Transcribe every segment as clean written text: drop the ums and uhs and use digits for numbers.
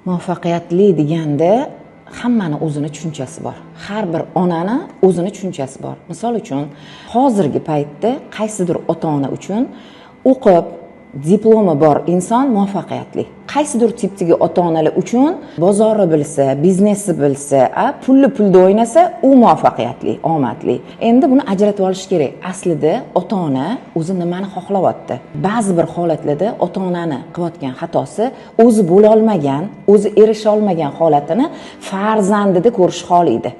Muvaffaqiyatli deganda hammani o'zini tushunchasi bor. Har bir onani o'zini tushunchasi bor. Misol uchun, hozirgi paytda qaysidir ota-ona uchun o'qib diplomi bor inson muvaffaqiyatli. Qaysidir tipdagi ota-onalar uchun bozori bilsa, biznesi bilsa, pulda o'ynasa, u muvaffaqiyatli, omadli. Endi buni ajratib olish kerak. Aslida ota-ona o'zi nimani xohlayapti? Ba'zi bir holatlarda ota-onani qilayotgan xatosi o'zi bo'la olmagan, o'zi erisha olmagan holatini farzandida ko'rish xohlaydi.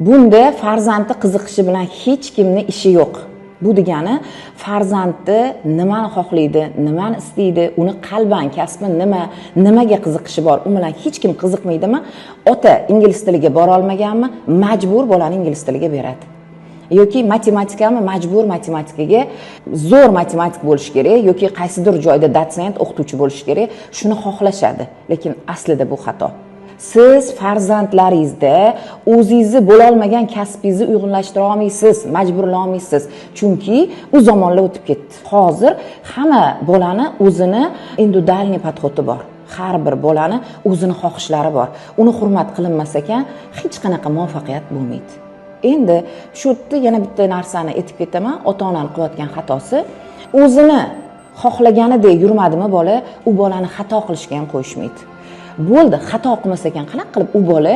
Bunda farzandi qiziqishi bilan hech kimning ishi yo'q. Bu degani farzandi nimani xohlaydi, nimani istaydi, uni qalban kasbi nimaga qiziqishi bor, u bilan hech kim qiziqmaydimi? Ota ingliz tiliga bora olmaganmi, majbur bolani ingliz tiliga beradi. Yoki matematikami, majbur matematikaga, zo'r matematik bo'lish kerak yoki qaysidir joyda dotsent, o'qituvchi bo'lish kerak, shuni xohlashadi. Lekin aslida bu xato. Siz farzandlaringizda o'zingizni bo'la olmagan kasbingizni uyg'unlashtira olmaysiz, majburlay olmaysiz. Chunki u zamonlar o'tib ketdi. Hozir hamma bolani o'zini individualniy podxodi bor. Har bir bolani o'zini xohishlari bor. Uni hurmat qilinmas ekan, hech qanaqa muvaffaqiyat bo'lmaydi. Endi shu yerda yana bitta narsani aytib ketaman. Ota-onaning qilayotgan xatosi, o'zini xohlaganidek yurmadimi bola, u bolani xato qilishga ham qo'yishmaydi. Bo'ldi, xato qilmas ekan, qanaqa qilib u bola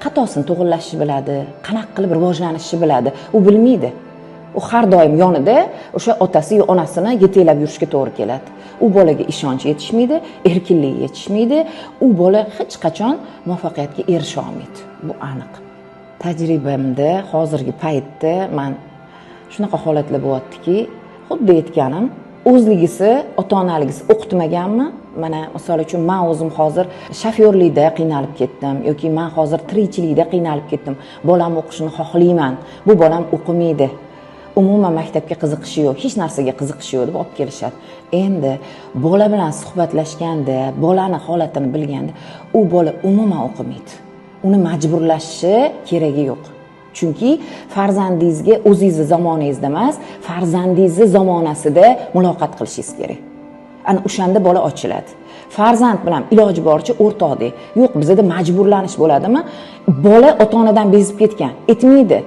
xatosini to'g'rilashni biladi, qanaqa qilib rivojlanishni biladi, u bilmaydi. U har doim yonida o'sha otasi va onasini yetaklab yurishga to'g'ri keladi. U bolaga ishonch yetishmaydi, erkinlik yetishmaydi, u bola hech qachon muvaffaqiyatga erisha olmaydi. Bu aniq. Tajribamda hozirgi paytda men shunaqa holatlar bo'lyaptiki, xuddi aytganim, o'zligisi, ota-onaligisi o'qitmaganmi? Mana misol uchun men o'zim hozir shofyorlikda qiynalib ketdim yoki men hozir tirikchilikda qiynalib ketdim. Bolam o'qishini xohlayman. Bu bolam o'qimaydi. Umuman maktabga qiziqishi yo'q, hech narsaga qiziqishi yo'q deb olib kelishadi. Endi bola bilan suhbatlashganda, bolani holatini bilganda, u bola umuman o'qimaydi. Uni majburlashi keragi yo'q. Chunki farzandingizga o'zingizni zamoningizda emas, farzandingizni zamonasida muloqot qilishingiz kerak. Ana o'shanda bola ochiladi. Farzand bilan iloji boricha o'rtoqdek. Yo'q, bizda majburlanish bo'ladimi? Bola ota-onadan bezib ketgan, etmaydi.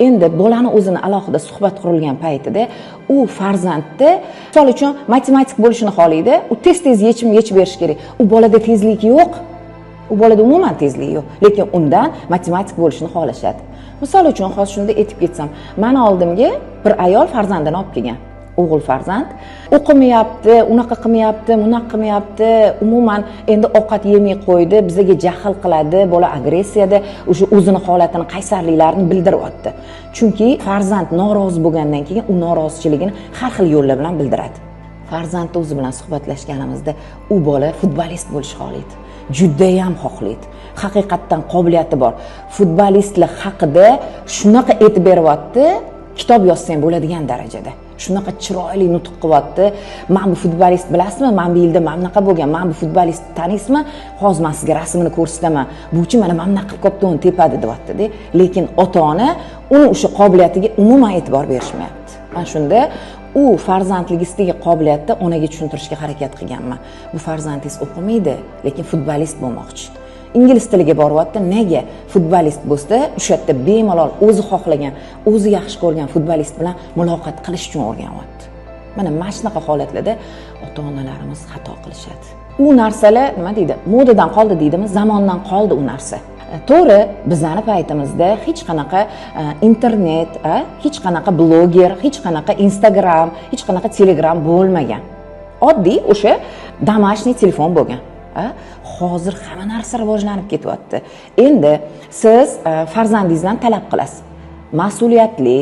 Endi bolani o'zini alohida suhbat qurilgan paytida u farzandni, misol uchun matematik bo'lishini xohlaydi, u tez-tez yechib berish kerak. U bolada tezlik yo'q. U bolada umuman tezlik yo'q, lekin undan matematik bo'lishini xohlashadi. Misol uchun hozir shunda aytib ketsam, meni oldimga bir ayol farzandini olib kelgan. O'g'il farzand o'qimayapti, unaqa qilmayapti, bunaqa qilmayapti, umuman endi ovqat yemay qo'ydi, bizga jahl qiladi, bola agressiyada o'sha o'zini holatini, qaysarliklarini bildiryapti. Chunki farzand norozi bo'lgandan keyin u norozichiligini har xil yo'llar bilan bildiradi. Farzand o'zi bilan suhbatlashganimizda u bola futbolist bo'lishni xohlaydi. Juda ham xohlaydi. Haqiqatdan qobiliyati bor. Futbolistlar haqida shunaqa aytib beryapti, kitob yozsang bo'ladigan darajada. Shunaqa chiroyli nutq qilyapti. Men bu futbolist bilasizmi? Men bu yilda mana bunaqa bo'lgan. Men bu futbolist taniysizmi? Hozir men sizga rasmini ko'rsataman. Buchi mana bunaqa qilib qopdi, uni tepadi deyapti-da. Lekin ota-ona uni o'sha qobiliyatiga umuman e'tibor berishmayapti. Men shunda u farzandligisidagi qobiliyatni onaga tushuntirishga harakat qilganman. Bu farzandingiz o'qimaydi, lekin futbolist bo'lmoqchi. Ingliz tiliga boryapti. Nega? Futbolist bo'lsa, o'sha yerda bemalol o'zi xohlagan, o'zi yaxshi ko'rgan futbolist bilan muloqot qilish uchun o'rganyapti. Mana shunaqa holatlarda ota-onalarimiz xato qilishadi. U narsalar nima deydi? Modadan qoldi deydimi? Zamondan qoldi u narsa. To'g'ri, bizning paytimizda hech qanaqa internet, hech qanaqa bloger, hech qanaqa Instagram, hech qanaqa Telegram bo'lmagan. Oddiy o'sha домашний telefon bo'lgan. Hozir hamma narsa rivojlanib ketyapti. Endi siz farzandingizdan talab qilasiz. Mas'uliyatli,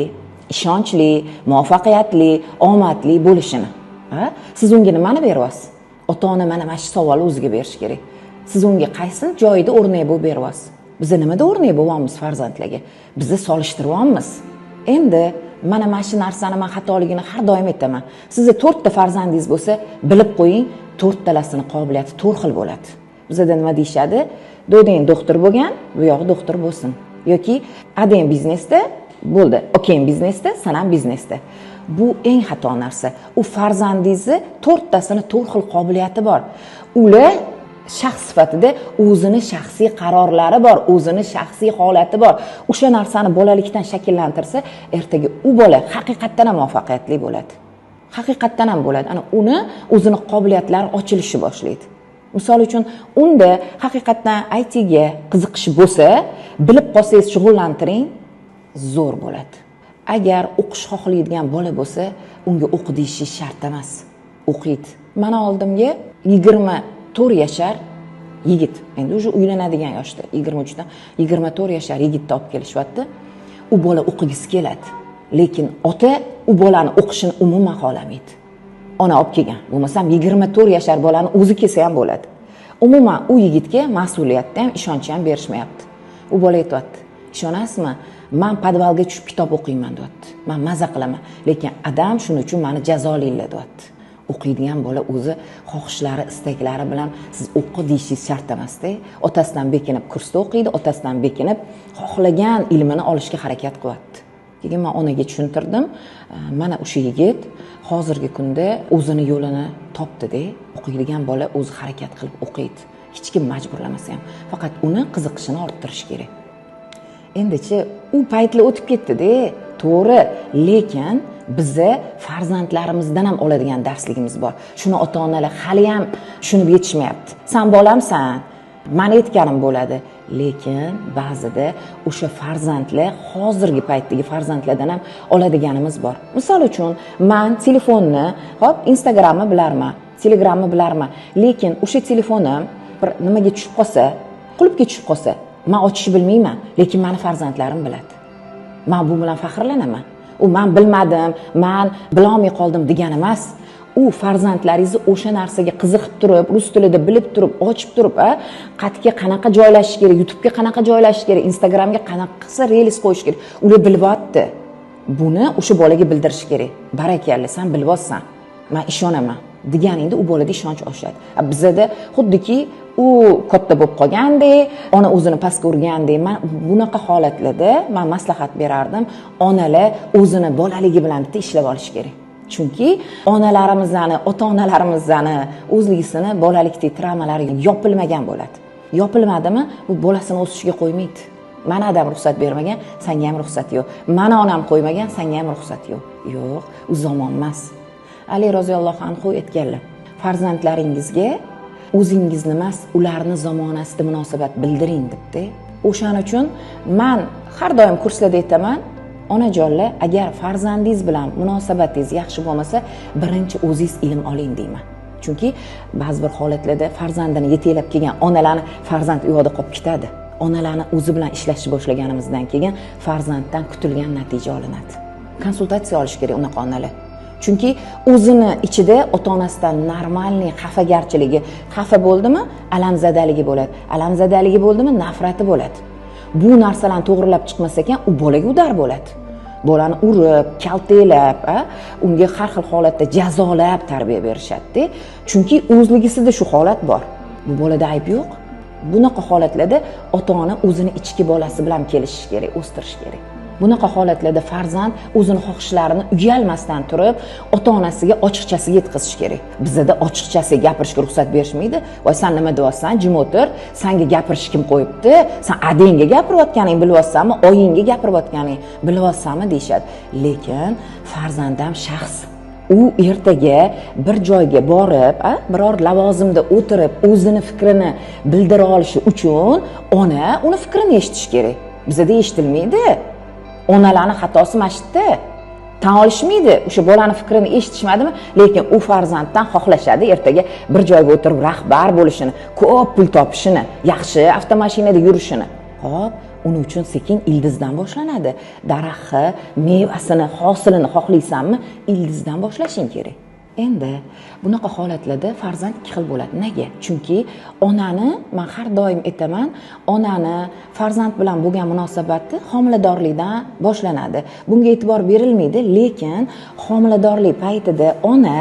ishonchli, muvaffaqiyatli, omadli bo'lishini. Siz unga nimani beryapsiz? Ota-ona mana shu savolni o'ziga berish kerak. Siz unga qaysi joyda o'rnak bo'lib beryapsiz? Biz nimada o'rnak bo'lyapmiz farzandlarga? Bizni solishtiryapmiz. Endi mana shu narsani men xatoligini har doim aytaman. Sizda 4 ta farzandingiz bo'lsa, bilib qo'ying, 4 talasini qobiliyati 4 xil bo'ladi. Bizda nima deyshadi? Do'ding doktor bo'lgan, bu yog'i doktor bo'lsin. Yoki adem biznesda bo'ldi, okey biznesda, san ham biznesda. Bu eng xato narsa. U farzandingizni 4 tasini 4 xil qobiliyati bor. Ular shaxs sifatida o'zini shaxsiy qarorlari bor, o'zini shaxsiy holati bor. O'sha narsani bolalikdan shakllantirsa, ertaga u bola haqiqatdan ham muvaffaqiyatli bo'ladi. Haqiqatdan ham bo'ladi. Ana uni o'zini qobiliyatlari ochilishi boshlaydi. Misol uchun, unda haqiqatdan IT ga qiziqish bo'lsa, bilib qolsangiz shug'ullantiring, zo'r bo'ladi. Agar o'qish xohlaydigan bola bo'lsa, unga o'qi deyishingiz shart emas. O'qiydi. Mana oldimga 24 yashar yigit, endi o'sha uylanadigan yoshda, 23 dan 24 yashar yigitni olib kelishyapti. U bola o'qigisi keladi, lekin ota u bolani o'qishini umuman xohlamaydi. Ona olib kelgan. Bo'lmasam 24 yashar bolani o'zi kelsa ham bo'ladi. Umuman u yigitga mas'uliyatni ham, ishonchni ham berishmayapti. U bola aytayapti: "Ishonasizmi? Men podvalga tushib kitob o'qiyman", deyapti. "Men maza qilaman, lekin adam shuning uchun meni jazolaydi", deyapti. O'qiydigan bola o'zi xohishlari, istaklari bilan siz o'qi deyishingiz shart emas-da. Otasidan bekinib kursda o'qiydi, otasidan bekinib xohlagan ilmini olishga harakat qilyapti. Keyin men onaga tushuntirdim. Mana o'sha yigit hozirgi kunda o'zini yo'lini topdi-da. O'qiydigan bola o'zi harakat qilib o'qiydi. Hech kim majburlamasa ham, faqat uni qiziqishini orttirish kerak. Endichi u paytlar o'tib ketdi-da, to'g'ri, lekin bizni farzandlarimizdan ham oladigan darsligimiz bor. Shuni ota-onalar hali ham tushunib yetishmayapti. Sen bolamsan, men aytganim bo'ladi, lekin ba'zida o'sha farzandlar hozirgi paytdagi farzandlardan ham oladiganimiz bor. Misol uchun, men telefonni, hop, Instagramni bilarman, Telegramni bilarman, lekin o'sha telefonim bir nimaga tushib qolsa, qulupga tushib qolsa, men ochishni bilmayman, lekin meni farzandlarim biladi. Men bu bilan faxrlanaman. U men bilmadim, men bilolmay qoldim degani emas. U farzandlaringizni o'sha narsaga qiziqib turib, rus tilida bilib turib, ochib turib, qatga qanaqa joylashish kerak, YouTube'ga qanaqa joylashish kerak, Instagramga qanaqa reels qo'yish kerak, ular bilyapti. Buni o'sha bolaga bildirish kerak. Barakalla, sen bilyapsan. Men ishonaman deganingda u bolada ishonch oshadi. Bizda xuddiki u katta bo'lib qolgandek, ona o'zini pastga urgandek. Men bunaqa holatlarda men maslahat berardim, onalar o'zini bolaligi bilan bitta ishlab olish kerak. Chunki onalarimizni, ota-onalarimizni o'zligisini bolalikdagi travmalari yopilmagan bo'ladi. Yopilmadimi, bu bolasini o'sishiga qo'ymaydi. Mana adam ruxsat bermagan, senga ham ruxsat yo'q. Mana onam qo'ymagan, senga ham ruxsat yo'q. Yo'q, u zamon emas. Ali roziyallohu anhu aytganlar: farzandlaringizga o'zingizni emas, ularni zamonasida munosabat bildiring debdi. O'shaning uchun men har doim kurslarda aytaman, onajonlar, agar farzandingiz bilan munosabatingiz yaxshi bo'lmasa, birinchi o'zingiz ilm oling deyman. Chunki ba'zi bir holatlarda farzandini yetaklab kelgan onalarni farzand u yoqda qolib ketadi. Onalarni o'zi bilan ishlashni boshlaganimizdan keyin farzanddan kutilgan natija olinadi. Konsultatsiya olish kerak unaqa onalar. Chunki o'zini ichida ota-onasidan normalniy xafagarchiligi, xafa bo'ldimi, alamzadaligi bo'ladi. Alamzadaligi bo'ldimi, nafrati bo'ladi. Bu narsalarni to'g'rilab chiqmas ekan, u bolaga udar bo'ladi. Bolani urib, kaltaklab, unga har xil holatda jazolab tarbiya berishadi. Chunki o'zligisida shu holat bor. Bu bolada ayb yo'q. Bunaqa holatlarda ota-ona o'zini ichki bolasi bilan kelishish kerak, o'stirish kerak. Bunaqa holatlarda farzand o'zini xohishlarini uyalmasdan turib, ota-onasiga ochiqchasiga yetkazish kerak. Bizda ochiqchasiga gapirishga ruxsat berishmaydi. Voy, sen nima deyapsan? Jim o'tir. Senga gapirish kim qo'yibdi? Sen adangga gapirayotganing bilyapsanmi? Oyingga gapirayotganing bilyapsanmi deyshadi. Lekin farzand ham shaxs. U ertaga bir joyga borib, biror lavozimda o'tirib, o'zini fikrini bildira olishi uchun ona uni fikrini eshitish kerak. Bizda eshitilmaydi. Onalarning xatosi mana shu yerda. Tan olishmaydi. O'sha bolaning fikrini eshitishmadimi? Lekin u farzanddan xohlashadi ertaga bir joyga o'tirib rahbar bo'lishini, ko'p pul topishini, yaxshi avtomashinada yurishini. Xo'p, uning uchun sekin ildizdan boshlanadi. Daraxtni mevasini, hosilini xohlaysanmi, ildizdan boshlashing kerak. Endi bunaqa holatlarda farzand ikki xil bo'ladi. Nega? Chunki onani, men har doim aytaman, onani farzand bilan bo'lgan munosabati homiladorlikdan boshlanadi. Bunga e'tibor berilmaydi, lekin homiladorlik paytida ona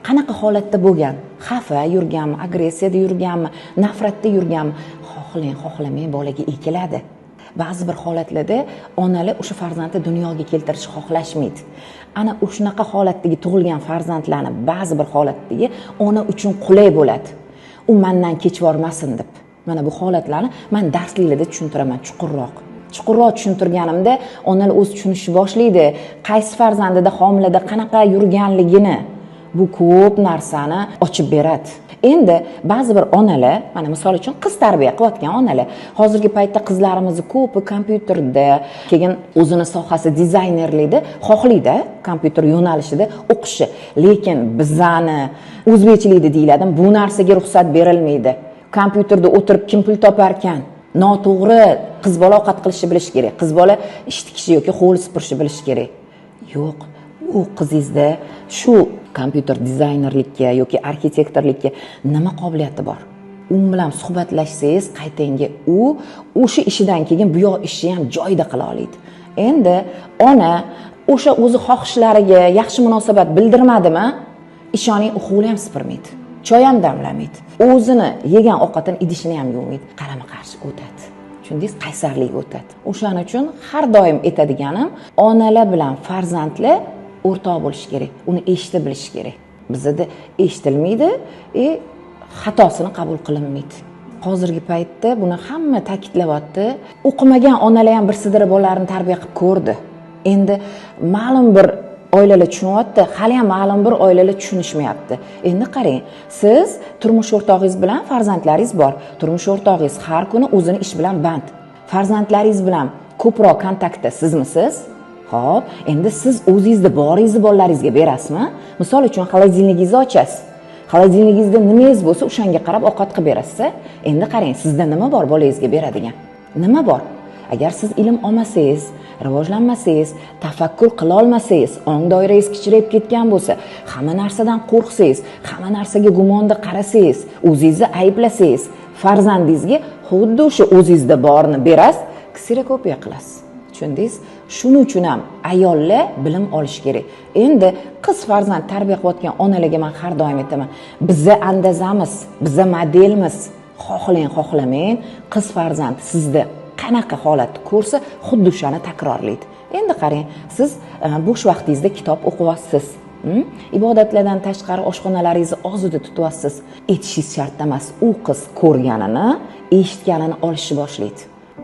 qanaqa holatda bo'lgan? Xafa yurganmi, agressiyada yurganmi, nafratda yurganmi? Xohlamay bolaga ekiladi. Ba'zi bir holatlarda onalar o'sha farzandni dunyoga keltirishni xohlashmaydi. Ana o'shunaqa holatdagi tug'ilgan farzandlarni ba'zi bir holatdagi ona uchun qulay bo'ladi. u mendan kechib yormasin deb. Mana bu holatlarni men darsliklarda tushuntiraman chuqurroq tushuntirganimda onalar o'z tushunishni boshlaydi. Qaysi farzandida homilada qanaqa yurganligini, bu ko'p narsani ochib beradi. Endi ba'zi bir onalar, mana misol uchun qiz tarbiya qilayotgan onalar, hozirgi paytda qizlarimizni ko'pi kompyuterda, keyin o'zini sohasi dizaynerlikda xohlaydi, kompyuter yo'nalishida o'qishi. Lekin bizani o'zbekchilikda deyiladi, bu narsaga ruxsat berilmaydi. Kompyuterda o'tirib kim pul topar ekan? Noto'g'ri, qiz bola ovqat qilishni bilish kerak, qiz bola ish tikishi yoki hovli supurishni bilish kerak. Yo'q, u qizingizda shu kompyuter dizaynerlikka yoki arxitektorlikka nima qobiliyati bor? U bilan suhbatlashsangiz, qaytanga u o'sha ishidan keyin bu yoq ishni ham joyida qila oladi. Endi ona o'sha o'zi xohishlariga yaxshi munosabat bildirmadimi? Ishoning, u hovli ham supurmaydi. Choy ham damlamaydi. O'zini yegan ovqatini idishini ham yuvmaydi. Qarama-qarshi o'tadi. Tushundingiz? Qaysarlik o'tadi. O'shaning uchun har doim aytadiganim, onalar bilan farzandlar o'rtoq bo'lish kerak. Uni eshitib bilish kerak. Bizda eshitilmaydi, xatosini qabul qilinmaydi. Hozirgi paytda buni hamma ta'kidlayapti. O'qimagan onalar ham bir sidira bolalarini tarbiya qilib ko'rdi. Endi ma'lum bir oilalar tushunyapti, hali ham ma'lum bir oilalar tushunishmayapti. Endi qarang, siz turmush o'rtog'ingiz bilan farzandlaringiz bor. Turmush o'rtog'ingiz har kuni o'zini ish bilan band. Farzandlaringiz bilan ko'proq kontaktda sizmisiz? Xo'p, endi siz o'zingizni boringizni bolalaringizga berasizmi? Misol uchun xolodilnigingizni ochasiz. Xolodilnigingizda nimangiz bo'lsa, o'shanga qarab ovqat qilib berasiz. Endi qarang, sizda nima bor bolangizga beradigan? Nima bor? Agar siz ilm olmasangiz, rivojlanmasangiz, tafakkur qila olmasangiz, ong doirangiz kichrayib ketgan bo'lsa, hamma narsadan qo'rqsangiz, hamma narsaga gumonda qarasangiz, o'zingizni ayblasangiz, farzandingizga xuddi o'sha o'zingizda borni berasiz, kserakopiya qilasiz. Tushundingiz? Shuning uchun ham ayollar bilim olish kerak. Endi qiz farzand tarbiya qilayotgan onalarga men har doim aytaman, bizni andazamiz, bizni modelimiz. Xohlang, qiz farzand sizda qanaqa holatni ko'rsa, xuddi o'shani takrorlaydi. Endi qarang, siz bo'sh vaqtingizda kitob o'qiyapsiz. Ibodatlardan tashqari oshxonalaringizni ozida tutyapsiz. Aytishingiz shart emas. U qiz ko'rganini, eshitganini olishni boshlaydi.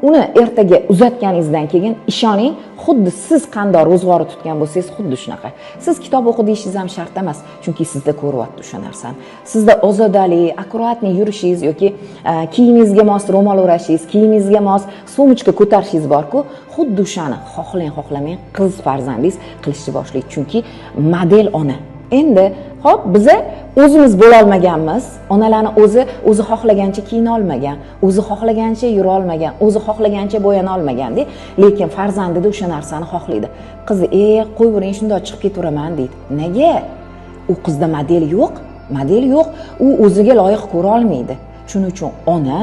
Uni ertaga uzatganingizdan keyin ishoning, xuddi siz qanday ro'zg'ori tutgan bo'lsangiz, xuddi shunaqa. Siz kitob o'qi deyishingiz ham shart emas, chunki sizda ko'ryapti o'sha narsani. Sizda ozodalik, akkuratni yurishingiz yoki kiyimingizga mos ro'mol o'rashingiz, kiyimingizga mos sumочка ko'tarishingiz bor-ku, xuddi o'shani xohlamang qiz farzandingiz qilishni boshlaydi, chunki model ona. Endi hop, biza o'zimiz bo'la olmaganmiz. Onalarni o'zi xohlagancha kiyina olmagan, o'zi xohlagancha yura olmagan, o'zi xohlagancha bo'yana olmagan-da, lekin farzandida o'sha narsani xohlaydi. Qizi, qo'yvering, shunday chiqib ketaveraman deydi. Nega? U qizda model yo'q. U o'ziga loyiq ko'ra olmaydi. Shuning uchun ona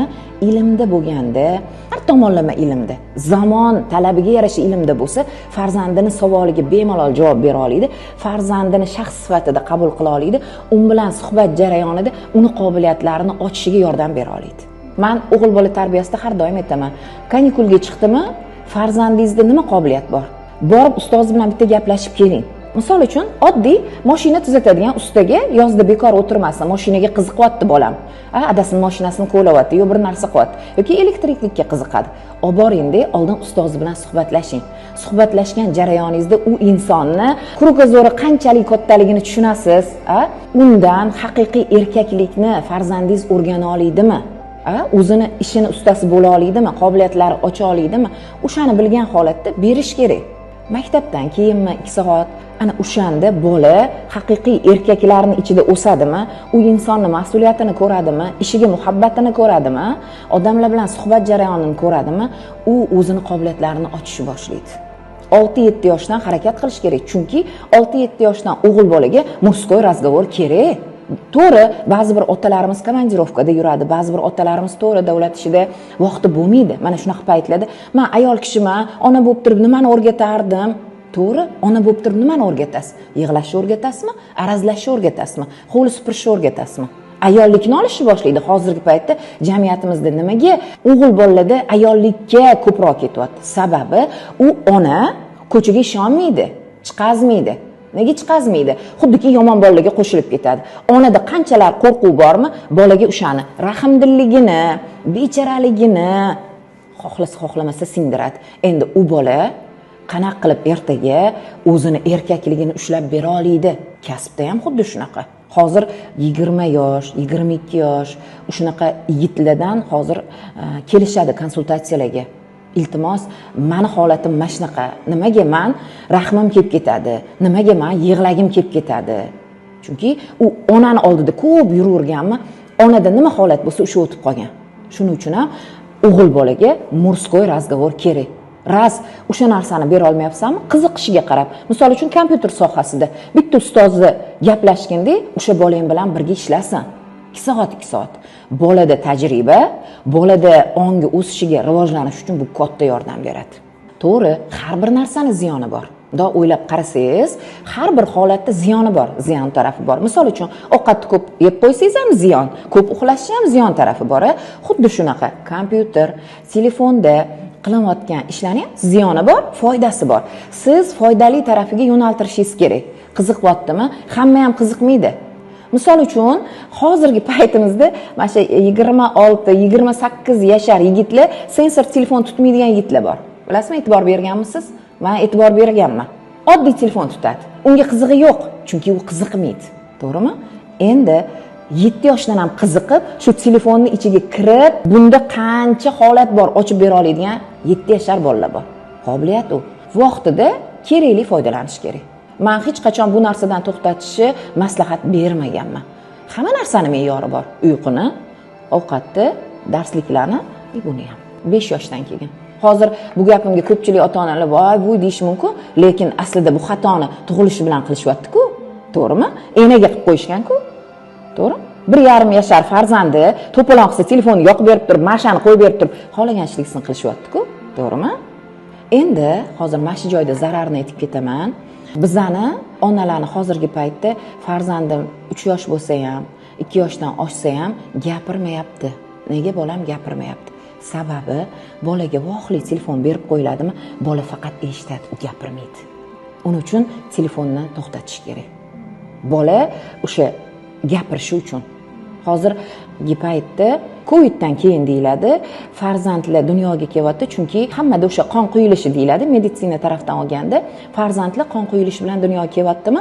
ilmda bo'lganda, har tomonlama ilmda, zamon talabiga yarasha ilmda bo'lsa, farzandini savoliga bemalol javob bera oladi, farzandini shaxs sifatida qabul qila oladi, u bilan suhbat jarayonida uni qobiliyatlarini ochishiga yordam bera oladi. Men o'g'il bola tarbiyasida har doim aytaman, kanikulga chiqdimi, farzandingizda nima qobiliyat bor? Borib ustoz bilan bitta gaplashib keling. Misol uchun, oddiy mashina tuzatadigan ustaga yozda bekor o'tirmasin, mashinaga qiziqyapti bolam. Adasini mashinasini qo'layapti, yo bir narsa qilyapti, yoki elektriklikka qiziqadi. Olib boringda, oldin ustoz bilan suhbatlashing. Suhbatlashgan jarayoningizda u insonni krukozori qanchalik kattaligini tushunasiz, undan haqiqiy erkaklikni farzandingiz o'rgana oladimi? O'zini ishini ustasi bo'la oladimi? Qobiliyatlari ocha oladimi? O'shani bilgan holatda berish kerak. Maktabdan keyinmi 2 soat ana o'shanda bola haqiqiy erkaklarning ichida o'sadimi, u insonni mas'uliyatini ko'radimi, ishiga muhabbatini ko'radimi, odamlar bilan suhbat jarayonini ko'radimi, u o'zini qobiliyatlarini ochishni boshlaydi. 6-7 yoshdan harakat qilish kerak, chunki 6-7 yoshdan o'g'il bolaga muskoy razgovor kerak. To'g'ri, ba'zi bir otalarimiz komandirovkada yuradi, ba'zi bir otalarimiz to'g'ri davlat ishida vaqti bo'lmaydi. Mana shunaqa paytlarda men ayol kishiman, ona bo'lib turib nimani o'rgatardim? To'g'ri, ona bo'lib turib nimani o'rgatasiz? Yig'lashni o'rgatasizmi? Arazlashni o'rgatasizmi? Hovli supurishni o'rgatasizmi? Ayollikni olishni boshlaydi. Hozirgi paytda jamiyatimizda nimaga o'g'il bolalarda ayollikka ko'proq ketyapti? Sababi u ona ko'chaga ishonmaydi, chiqazmaydi. Nega chiqazmaydi? Xuddiki yomon bolalarga qo'shilib ketadi. Onada qanchalar qo'rquv bormi, bolaga o'shani rahmdilligini, bechoraligini xohlamasa singdiradi. Endi u bola qanaqa qilib ertaga o'zini erkakligini ushlab bera oladi? Kasbda ham xuddi shunaqa. Hozir 20 yosh, 22 yosh shunaqa yigitlardan hozir kelishadi konsultatsiyalarga. Iltimos, meni holatim mana shunaqa. Nimaga men rahmim kelib ketadi? Nimaga men yig'lagim kelib ketadi? Chunki u onani oldida ko'p yuraverganmi, onada nima holat bo'lsa o'sha o'tib qolgan. Shuning uchun ham o'g'il bolaga murskoy razgovor kerak. Raz o'sha narsani bera olmayapsanmi? Qiziqishiga qarab. Misol uchun kompyuter sohasida bitta ustozni gaplashganda o'sha bolang bilan birga ishlasin. 2 soat 2 soat. Bolada tajriba, bolada ongi o'sishiga, rivojlanishi uchun bu katta yordam beradi. To'g'ri, har bir narsani ziyoni bor. Unda o'ylab qarasangiz, har bir holatda ziyoni bor, ziyon tarafi bor. Misol uchun, ovqatni ko'p yeb qo'ysangiz ham ziyon, ko'p uxlashingiz ham ziyon tarafi bor. Xuddi shunaqa kompyuter, telefonda qilayotgan ishlarning ziyoni bor, foydasi bor. Siz foydali tarafiga yo'naltirishingiz kerak. Qiziqyaptimi? Hamma ham qiziqmaydi. Misol uchun, hozirgi paytimizda mana shu 26, 28 yashar yigitlar sensor telefon tutmaydigan yigitlar bor. Bilasizmi, e'tibor berganmisiz? Men e'tibor berganman. Oddiy telefon tutadi. Unga qizig'i yo'q, chunki u qiziqmaydi. To'g'rimi? Endi 7 yoshdan ham qiziqib, shu telefonni ichiga kirib, bunda qancha holat bor ochib bera oladigan 7 yashar bolalar bor. Qobiliyat u. Vaqtida kerakli foydalanish kerak. Men hech qachon bu narsadan to'xtatishni maslahat bermaganman. Hamma narsani me'yori bor. Uyquni, ovqatni, darsliklarni, buni ham 5 yoshdan keyin. Hozir bu gapimga ko'pchilik ota-onalar voy bu deyish mumkin, lekin aslida bu xatoni tug'ilishi bilan qilishyapti-ku. To'g'rimi? Enaga qilib qo'yishgan-ku. To'g'ri? 1,5 yashar farzandi to'polon qilsa telefonni yoqib berib turib, mashani qo'yib berib turib, xohlagan ishlikni qilishyapti-ku. To'g'rimi? Endi hozir mana shu joyda zararni aytib ketaman. Bizani onalarni hozirgi paytda farzandim 3 yosh bo'lsa ham, 2 yoshdan oshsa ham gapirmayapti. Nega bolam gapirmayapti? Sababi bolaga voqli telefon berib qo'yiladimi, bola faqat eshitadi, u gapirmaydi. Uning uchun telefonni to'xtatish kerak. Bola o'sha gapirishi uchun. Hozirgi paytda Coviddan keyin deyiladi, farzandlar dunyoga kelyapti, chunki hammada o'sha qon quyilishi deyiladi, meditsina tarafdan olganda, farzandlar qon quyilishi bilan dunyoga kelyaptimi?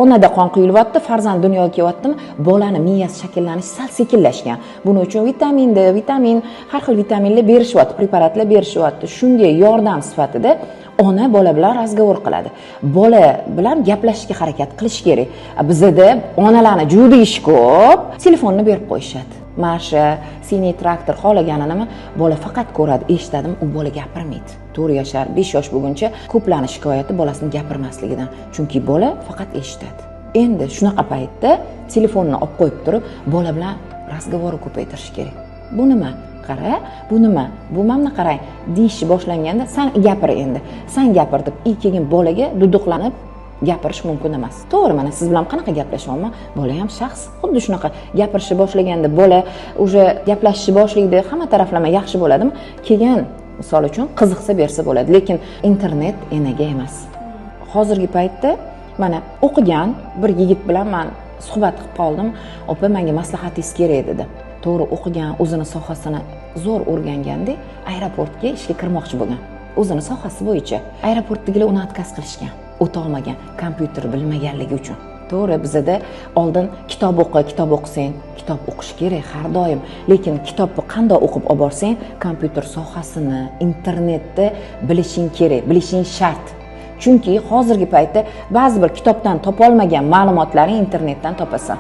Onada qon quyilyapti, farzand dunyoga kelyaptimi? Bolani miyasi shakllanishi sal sekinlashgan. Buning uchun vitamin, har xil vitaminlar berishyapti, preparatlar berishyapti. Shunga yordam sifatida ona bola bilan razgovor qiladi. Bola bilan gaplashishga harakat qilish kerak. Bizda onalarni juda ish ko'p, telefonni berib qo'yishadi. Marsha, siniy traktor xohlaganini bola faqat ko'radi, eshitadimi, u bola gapirmaydi. 4 yashar, 5 yosh bo'lguncha ko'plarning shikoyati bolasini gapirmasligidan. Chunki bola faqat eshitadi. Endi shunaqa paytda telefonni olib qo'yib turib, bola bilan razgovorni ko'paytirish kerak. Bu nima? Qara, bu nima? Bu mamni qarang, deyishni boshlanganda sen gapir endi. Sen gapir deb keyin bolaga duduqlanib gapirish mumkin emas. To'g'ri, mana siz bilan qanaqa gaplashyapman? Bola ham shaxs. Xuddi shunaqa gapirishni boshlaganda bola o'sha gaplashishni boshlaydi, hamma taraflama yaxshi bo'ladimi? Keyin misol uchun qiziqsa bersa bo'ladi, lekin internet enaga emas. Hozirgi paytda mana o'qigan bir yigit bilan men suhbat qilib qoldim. Opa, menga maslahatingiz kerak dedi. To'g'ri, o'qigan, o'zini sohasini zo'r o'rganganda aeroportga ishga kirmoqchi bo'lgan. O'zini sohasi bo'yicha aeroportdagilar uni отказ qilishgan. O'ta olmagan, kompyuter bilmaganligi uchun. To'g'ri, bizda oldin kitob o'qisang, kitob o'qish kerak har doim, lekin kitobni qanday o'qib olib borsang, kompyuter sohasini, internetni bilishing kerak, bilishing shart. Chunki hozirgi paytda ba'zi bir kitobdan topa olmagan ma'lumotlarni internetdan topasan.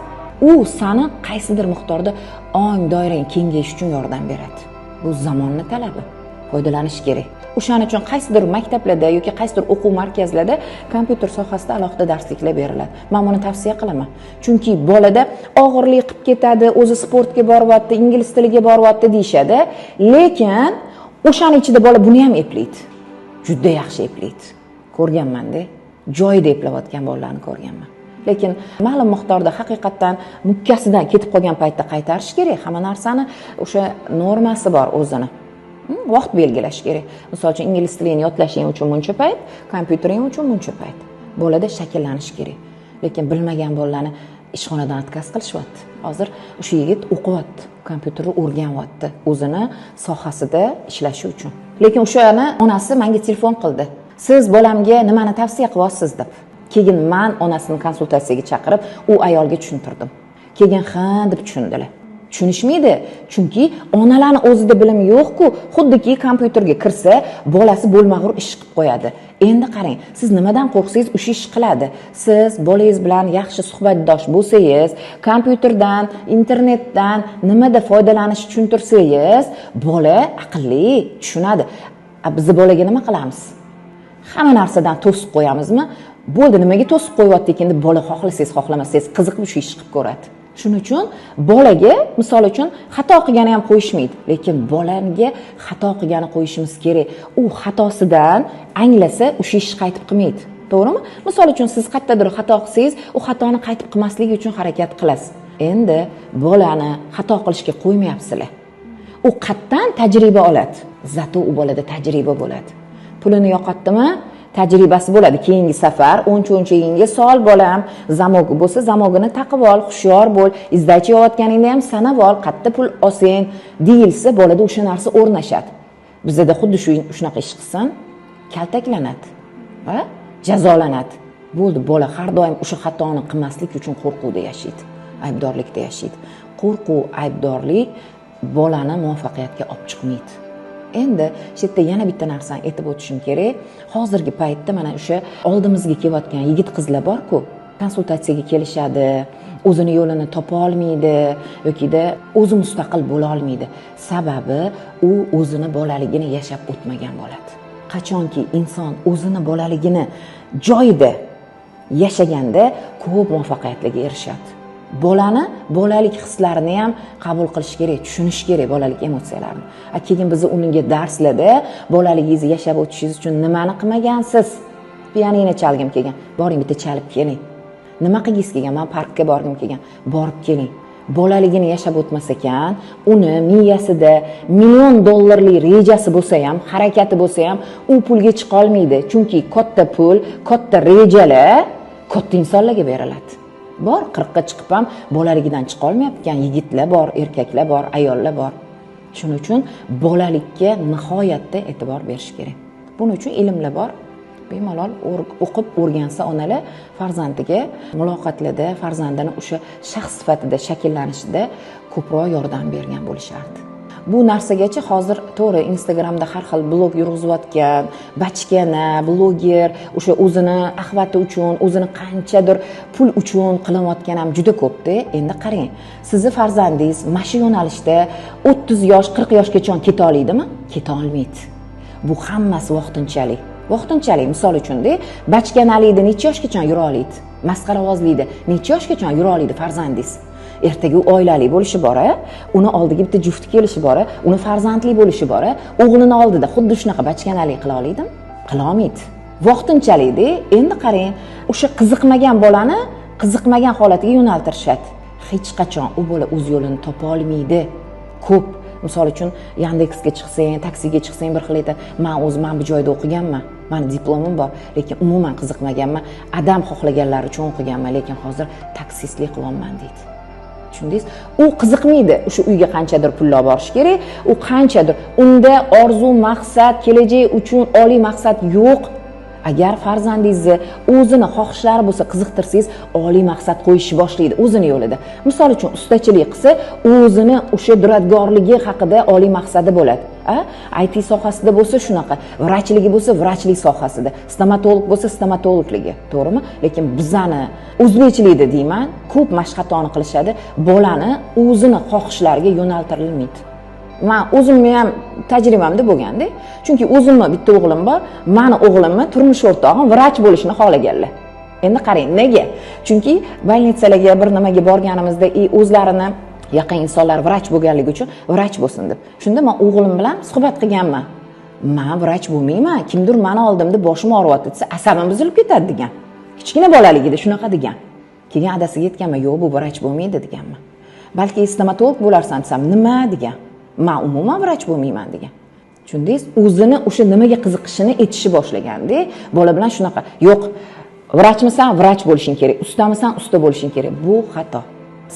U seni qaysidir miqdorda ong doirang kengayish uchun yordam beradi. Bu zamonning talabi. Foydalanish kerak. O'shaning uchun qaysidir maktablarda yoki qaysidir o'quv markazlarida kompyuter sohasida alohida darsliklar beriladi. Men buni tavsiya qilaman. Chunki bolada og'irlik qilib ketadi, o'zi sportga boryapti, ingliz tiliga boryapti deyshadi, lekin o'shaning ichida bola buni ham eplaydi. Juda yaxshi eplaydi. Ko'rganman-da, joyida eplayotgan bolalarni ko'rganman. Lekin ma'lum miqdorda haqiqatdan mukkasidan ketib qolgan paytda qaytarish kerak. Hamma narsani o'sha normasi bor o'zini. Vaqt belgilash kerak. Misol uchun ingliz tilini yodlashing uchun buncha payt, kompyutering uchun buncha payt. bolada shakllanish kerak. Lekin bilmagan bolalarni ishxonadan отказ qilishyapti. Hozir o'sha yigit o'qiyapti, kompyuterni o'rganyapti, o'zini sohasida ishlashi uchun. Lekin o'shani onasi menga telefon qildi. Siz bolamga nimani tavsiya qilyapsiz deb. Keyin men onasini konsultatsiyaga chaqirib, u ayolga tushuntirdim. Keyin ha deb tushundilar. Tushunishmaydi, chunki onalarning o'zida bilim yo'q-ku, xuddiki kompyuterga kirsa, bolasi bo'lmag'ur ish qilib qo'yadi. Endi qarang, siz nimadan qo'rqsangiz o'sha ish qiladi. Siz bolangiz bilan yaxshi suhbatdosh bo'lsangiz, kompyuterdan, internetdan nimada foydalanish tushuntirsangiz, bola aqlli, tushunadi. Biz bolaga nima qilamiz? Hamma narsadan to'sib qo'yamizmi? Bo'ldi, nimaga to'sib qo'yyapti ekan deb bola xohlasangiz, xohlamasangiz qiziqib shu ish qilib ko'radi. Shuning uchun bolaga, misol uchun, xato qilgani ham qo'yishmaydi, lekin bolaga xato qilgani qo'yishimiz kerak. U xatosidan anglasa, o'sha ishni qaytib qilmaydi. To'g'rimi? Misol uchun siz qayerdadir xato qilsangiz, u xatoni qaytib qilmasligi uchun harakat qilasiz. Endi bolani xato qilishga qo'ymayapsizlar. U qayerdan tajriba oladi? Zato u bolada tajriba bo'ladi. Pulini yo'qotdimi? Tajribasi bo'ladi. Keyingi safar o'ncha-o'nchagingga sol bolam, zamogi bo'lsa, zamogini taqib ol, hushyor bo'l, izdachi yotganingda ham sanab ol, qayerda pul olsang deyilsa, bolada o'sha narsa o'rnashadi. Bizda xuddi shunaqa ish qilsan, kaltaklanadi va jazolanadi. Bo'ldi, bola har doim o'sha xatoni qilmaslik uchun qo'rquvda yashaydi, aybdorlikda yashaydi. Qo'rquv, aybdorlik bolani muvaffaqiyatga olib chiqmaydi. Endi shu yerda yana bitta narsani aytib o'tishim kerak. Hozirgi paytda mana o'sha oldimizga kelayotgan yigit-qizlar bor-ku, konsultatsiyaga kelishadi, o'zini yo'lini topa olmaydi yokida o'zi mustaqil bo'la olmaydi. Sababi u o'zini bolaligini yashab o'tmagan bo'ladi. Qachonki inson o'zini bolaligini joyida yashaganda ko'p muvaffaqiyatlarga erishadi. Bolani, bolalik hislarini ham qabul qilish kerak, tushunish kerak bolalik emotsiyalarini. Keyin biz unga darslarda bolaligingizni yashab o'tishingiz uchun nimani qilmagansiz? Pianino chalgim kelgan. Boring bitta chalib keling. Nima qilgisiz kelgan? Men parkka borgim kelgan. Borib keling. Bolaligini yashab o'tmas ekan, uni miyasida million dollarlik rejasi bo'lsa ham, harakati bo'lsa ham, u pulga chiqa olmaydi. Chunki katta pul, katta rejalar katta insonlarga beriladi. Bor, 40 ga chiqib ham bolaligidan chiqa olmayotgan yigitlar bor, erkaklar bor, ayollar bor. Shuning uchun bolalikka nihoyatda e'tibor berish kerak. Buning uchun ilmlar bor. Bemalol o'qib o'rgansa onalar farzandiga muloqotlarda, farzandini o'sha shaxs sifatida shakllanishida ko'proq yordam bergan bo'lishardi. Bu narsagacha hozir to'g'ri Instagramda har xil blog yurg'izayotgan, bachkana, bloger, o'sha o'zini axvati uchun, o'zini qanchadir pul uchun qilayotgan ham juda ko'pda. Endi qarang, sizni farzandingiz mana yo'nalishda 30 yosh, 40 yoshgacha keta oladimi? Keta olmaydi. Bu hammasi vaqtinchalik. Vaqtinchalik, misol uchun-da, bachkanalikda necha yoshgacha yura oladi? Masxaravozlikda necha yoshgacha yura oladi farzandingiz? Ertaga u oilali bo'lishi bor-a, uni oldiga bitta juft kelishi bor-a, uni farzandli bo'lishi bor-a, o'g'lini oldida xuddi shunaqa bachkanalik qila oladimi? Qila olmaydi. Vaqtinchalik-da, endi qarang, o'sha qiziqmagan bolani qiziqmagan holatiga yo'naltirishadi. Hech qachon u bola o'z yo'lini topa olmaydi. Ko'p, misol uchun, Yandexga chiqsang, taksiga chiqsang bir xil aytadi, "Men o'zim bu joyda o'qiganman, meni diplomim bor, lekin umuman qiziqmaganman, adam xohlaganlar uchun o'qiganman, lekin hozir taksistlik qilyapman" deydi. Tushundingiz? U qiziqmaydi. O'sha uyga qanchadir pul olib borish kerak, u qanchadir. Unda orzu, maqsad, kelajak uchun oliy maqsad yo'q. Agar farzandingizni o'zini xohishlari bo'lsa, qiziqtirsangiz, oliy maqsad qo'yishni boshlaydi o'zini yo'lida. Misol uchun, ustachilik qilsa, o'zini o'sha duradgorligi haqida oliy maqsadi bo'ladi. IT sohasida bo'lsa shunaqa, vrachligi bo'lsa vrachlik sohasida, stomatolog bo'lsa stomatologligi, to'g'rimi? Lekin bizani o'zbekchilikda deyman, ko'p mashqatoni qilishadi, bolani o'zini xohishlariga yo'naltirilmaydi. Men o'zimni ham tajribamda bo'lganda, chunki o'zimni bitta o'g'lim bor, meni o'g'limni turmush o'rtog'im vrach bo'lishni xohlaganlar. Endi qarang, nega? Chunki больницаlarga bir nimaga borganimizda, o'zlarini yaqin insonlar vrach bo'lganligi uchun vrach bo'lsin deb. Shunda men o'g'lim bilan suhbat qilganman. Men vrach bo'lmayman, kimdir meni oldimda boshim og'riyapti desa, asabim buzilib ketadi degan. Kichkina bolaligida shunaqa degan. Keyin adasiga aytganman, "Yo'q, bu vrach bo'lmaydi" deganman. Balki stomatolog bo'larsan desam, "Nima?" degan. "Men umuman vrach bo'lmayman" degan. Tushundingiz? O'zini o'sha nimaga qiziqishini aytishni boshlaganda, bola bilan shunaqa, "Yo'q, vrachmisan, vrach bo'lishing kerak, ustamisan, usta bo'lishing kerak. Bu xato.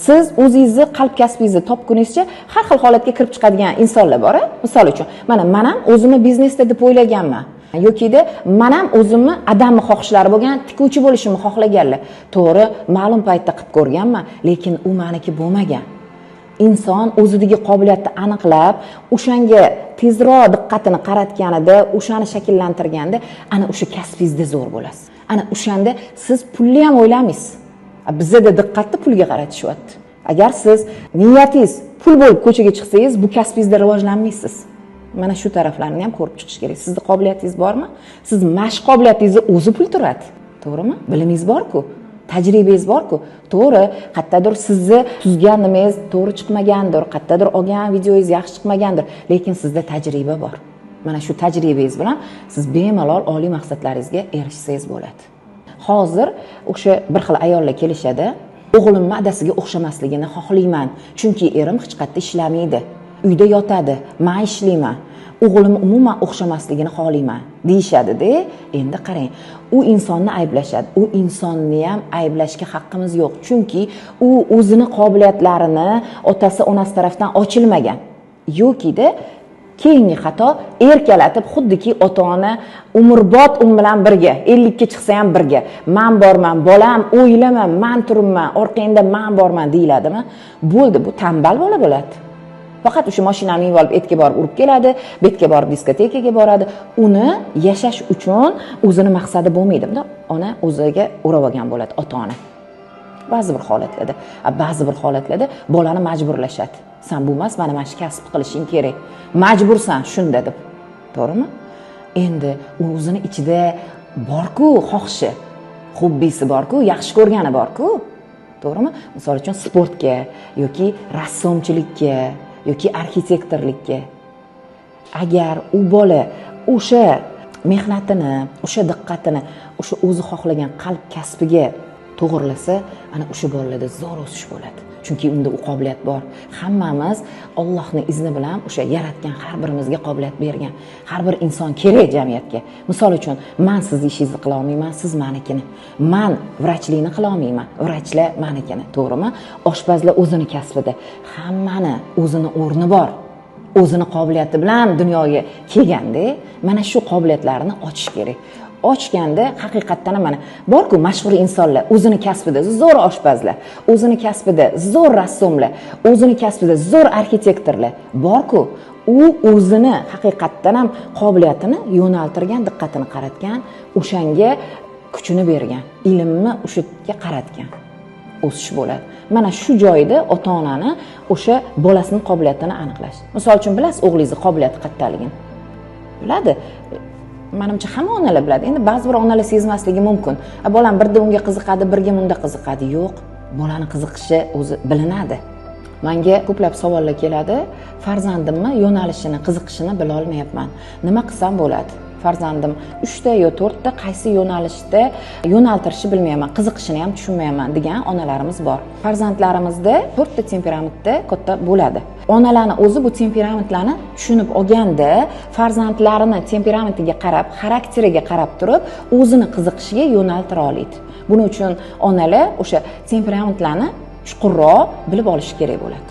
Siz o'zingizni qalb kasbingizni topguningizcha har xil holatga kirib chiqadigan insonlar bor. Misol uchun, men ham o'zimni biznesda deb o'ylaganman. Yoki-da men ham o'zimni adamni xohishlari bo'lgan tikuvchi bo'lishimni xohlaganlar. To'g'ri, ma'lum paytda qilib ko'rganman, lekin u meniki bo'lmagan. Inson o'zidagi qobiliyatni aniqlab, o'shanga tezroq diqqatini qaratganida, o'shani shakllantirganda, ana o'sha kasbingizda zo'r bo'lasiz. Ana o'shanda siz pulni ham o'ylamaysiz. Bizda diqqatni pulga qaratishyapti. Agar siz niyatingiz pul bo'lib ko'chaga chiqsangiz, bu kasbingizda rivojlanmaysiz. Mana shu taraflarni ham ko'rib chiqish kerak. Sizda qobiliyatingiz bormi? Siz mashq qobiliyatingizni o'zi pul turadi. To'g'rimi? Bilimingiz bor-ku, tajribangiz bor-ku. To'g'ri, qayerdadir sizni tuzgan nimangiz to'g'ri chiqmagandir, qayerdadir olgan videoingiz yaxshi chiqmagandir, lekin sizda tajriba bor. Mana shu tajribangiz bilan siz bemalol oliy maqsadlaringizga erishsangiz bo'ladi. Hozir o'sha bir xil ayollar kelishadi. O'g'limni adasiga o'xshamasligini xohlayman, chunki erim hech qayerda ishlamaydi. Uyda yotadi, men ishlayman. O'g'lim umuman o'xshamasligini xohlayman deyishadi-da. Endi qarang, u insonni ayblashadi. U insonni ham ayblashga haqqimiz yo'q, chunki u o'zini qobiliyatlarini otasi, onasi tarafdan ochilmagan. Yoki-da keyingi xato erkalatib, xuddiki ota-ona umrbod bilan birga, 50 ga chiqsa ham birga. Men borman, bolam, o'ylama, men turibman, orqangda men borman deyiladimi? Bo'ldi, bu tambal bola bo'ladi. Faqat o'sha mashinani minib olib etga borib urib keladi, betga borib diskotekaga boradi. Uni yashash uchun o'zini maqsadi bo'lmaydi. Bunda ona o'ziga o'rab olgan bo'ladi, ota-ona. Ba'zi bir holatlarda bolani majburlashadi. Sen bo'lmas, mana shu kasb qilishing kerak. Majbursan shunda deb. To'g'rimi? Endi u o'zini ichida bor-ku xohishi, hobbisi bor-ku, yaxshi ko'rgani bor-ku. To'g'rimi? Misol uchun sportga yoki rassomchilikka yoki arxitektorlikka. Agar u bola o'sha mehnatini, o'sha diqqatini, o'sha o'zi xohlagan qalb kasbiga to'g'rilasa, ana o'sha bolalarda zo'r o'sish bo'ladi. Chunki unda u qobiliyat bor. Hammamiz Allohning izni bilan o'sha yaratgan, har birimizga qobiliyat bergan. Har bir inson kerak jamiyatga. Misol uchun, men sizni ishingizni qila olmayman, siz menikini. Men vrachlikni qila olmayman, vrachlar menikini. To'g'rimi? Oshpazlar o'zini kasbida. Hammani o'zini o'rni bor. O'zini qobiliyati bilan dunyoga kelganda, mana shu qobiliyatlarini ochish kerak. Ochganda haqiqatdan mana bor-ku mashhur insonlar, o'zini kasbida zo'r oshpazlar, o'zini kasbida zo'r rassomlar, o'zini kasbida zo'r arxitektorlar bor-ku. U o'zini haqiqatdan ham qobiliyatini yo'naltirgan, diqqatini qaratgan, o'shanga kuchini bergan, ilmni o'shaga qaratgan. O'sish bo'ladi. Mana shu joyda ota-onani o'sha bolasining qobiliyatini aniqlash. Misol uchun bilasiz, o'g'lingizni qobiliyati qayerdaligini. Biladi. Menimcha hamma onalar biladi. Endi ba'zi bir onalar sezmasligi mumkin. Bolam birda unga qiziqadi, birga bunda qiziqadi. Yo'q, bolani qiziqishi o'zi bilinadi. Menga ko'plab savollar keladi. Farzandimni yo'nalishini, qiziqishini bila olmayapman. Nima qilsam bo'ladi? Farzandim 3 ta yo 4 ta qaysi yo'nalishda yo'naltirishni bilmayman, qiziqishini ham tushunmayman degan onalarimiz bor. Farzandlarimizda 4 ta temperamentda katta bo'ladi. Onalarning o'zi bu temperamentlarni tushunib olganda, farzandlarini temperamentiga qarab, xarakteriga qarab turib, o'zini qiziqishiga yo'naltira oladi. Buning uchun onalar o'sha temperamentlarni chuqurroq bilib olish kerak bo'ladi.